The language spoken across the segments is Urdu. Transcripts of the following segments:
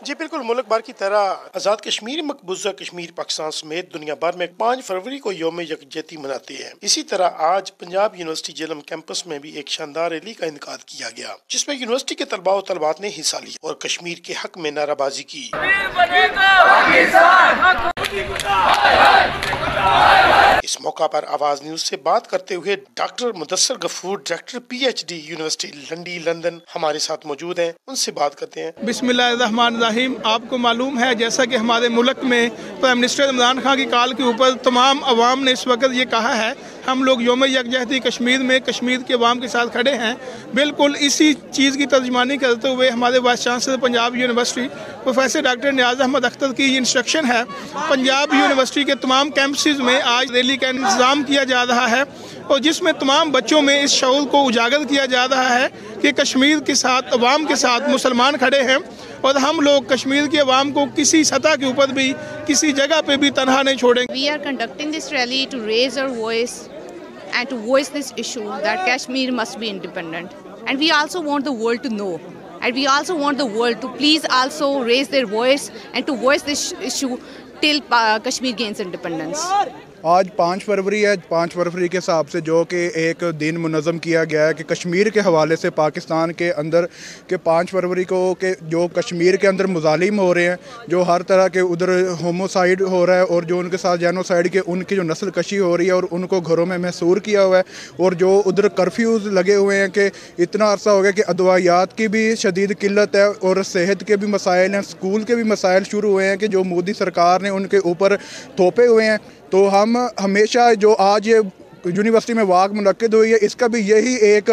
جی بالکل، ملک بھر کی طرح آزاد کشمیر مقبوضہ کشمیر پاکستان سمیت دنیا بھر میں 5 فروری کو یوم یکجہتی مناتے ہیں۔ اسی طرح آج پنجاب یونیورسٹی جہلم کیمپس میں بھی ایک شاندار ریلی کا انعقاد کیا گیا، جس میں یونیورسٹی کے طلبا و طالبات نے حصہ لیا اور کشمیر کے حق میں نعرہ بازی کی۔ اس موقع پر آواز نیوز سے بات کرتے ہوئے ڈاکٹر مدثر غفور، ڈاریکٹر PhD یونیورسٹی لنڈی لندن ہمارے ساتھ موجود ہیں، ان سے بات کرتے ہیں۔ بسم اللہ الرحمن الرحیم۔ آپ کو معلوم ہے جیسا کہ ہمارے ملک میں پرائم منسٹر عمران خان کی کال کے اوپر تمام عوام نے اس وقت یہ کہا ہے ہم لوگ یوم یکجہتی کشمیر میں کشمیر کے عوام کے ساتھ کھڑے ہیں، بالکل اسی چیز کی ترجمانی کرتے ہوئے ہمارے vice chancellor Punjab university professor doctor doctor کی انسٹرکشن ہے، پنجاب یونیورسٹی کے تمام کیمپسز میں آج ریلی کا انتظام کیا جا رہا ہے، اور جس میں تمام بچوں میں اس شعور کو اجاگر کیا جا رہا ہے کہ کشمیر کے ساتھ عوام کے ساتھ مسلمان کھڑے ہیں، اور ہم لوگ کشمیر کے عوام کو کسی سطح کے اوپر بھی کسی جگہ پہ بھی تنہا نہیں چھوڑیں گے۔ We are conducting this rally to raise our voice and to voice this issue that Kashmir must be independent. And we also want the world to know. And we also want the world to please also raise their voice and to voice this issue till Kashmir gains independence. آج 5 فروری ہے، 5 فروری کے حساب سے جو کہ ایک دن منظم کیا گیا ہے کہ کشمیر کے حوالے سے پاکستان کے اندر کہ 5 فروری کو کہ جو کشمیر کے اندر مظالم ہو رہے ہیں، جو ہر طرح کے ادھر ہوموسائیڈ ہو رہا ہے اور جو ان کے ساتھ جینوسائیڈ کے ان کی جو نسل کشی ہو رہی ہے اور ان کو گھروں میں محصور کیا ہوا ہے، اور جو ادھر کرفیوز لگے ہوئے ہیں کہ اتنا عرصہ ہو گیا کہ ادویات کی بھی شدید قلت ہے اور صحت کے بھی مسائل ہیں، اسکول کے بھی مسائل شروع ہوئے ہیں کہ جو مودی سرکار نے ان کے اوپر تھوپے ہوئے ہیں۔ تو ہم ہمیشہ جو آج یہ یونیورسٹی میں واک منعقد ہوئی ہے، اس کا بھی یہی ایک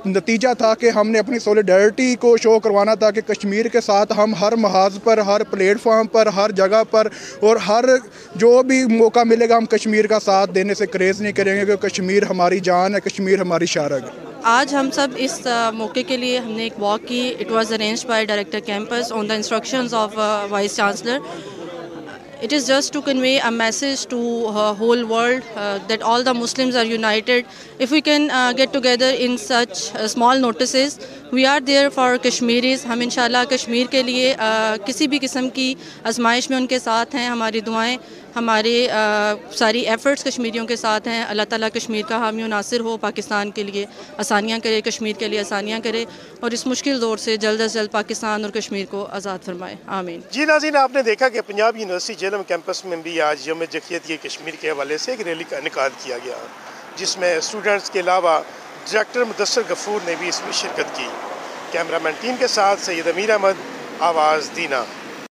نتیجہ تھا کہ ہم نے اپنی سولیڈیرٹی کو شو کروانا تھا کہ کشمیر کے ساتھ ہم ہر محاذ پر، ہر پلیٹ فارم پر، ہر جگہ پر اور ہر جو بھی موقع ملے گا ہم کشمیر کا ساتھ دینے سے گریز نہیں کریں گے، کیونکہ کشمیر ہماری جان ہے، کشمیر ہماری شارگ ہے۔ آج ہم سب اس موقع کے لیے ہم نے ایک واک کی۔ It was arranged by director campus on the instructions of vice chancellor. It is just to convey a message to whole world that all the Muslims are united. If we can get together in such small notices, we are there for Kashmiris. ہم انشاءاللہ کشمیر کے لیے کسی بھی قسم کی آزمائش میں ان کے ساتھ ہیں، ہماری دعائیں، ہمارے ساری ایفرٹس کشمیریوں کے ساتھ ہیں۔ اللہ تعالیٰ کشمیر کا حامی و ناصر ہو، پاکستان کے لیے آسانیاں کرے، کشمیر کے لیے آسانیاں کرے، اور اس مشکل دور سے جلد از جلد پاکستان اور کشمیر کو آزاد فرمائے، آمین۔ جی ناظرین، آپ نے دیکھا کہ پنجاب یونیورسٹی جہلم کیمپس میں بھی آج یوم یکجہتی کشمیر کے حوالے سے ایک ریلی کا انعقاد کیا گیا، جس میں اسٹوڈنٹس کے علاوہ ڈاکٹر مدثر غفور نے بھی اس میں شرکت کی۔ کیمرہ مین ٹیم کے ساتھ سیدامیراحمدشاہ، آواز، دینہ۔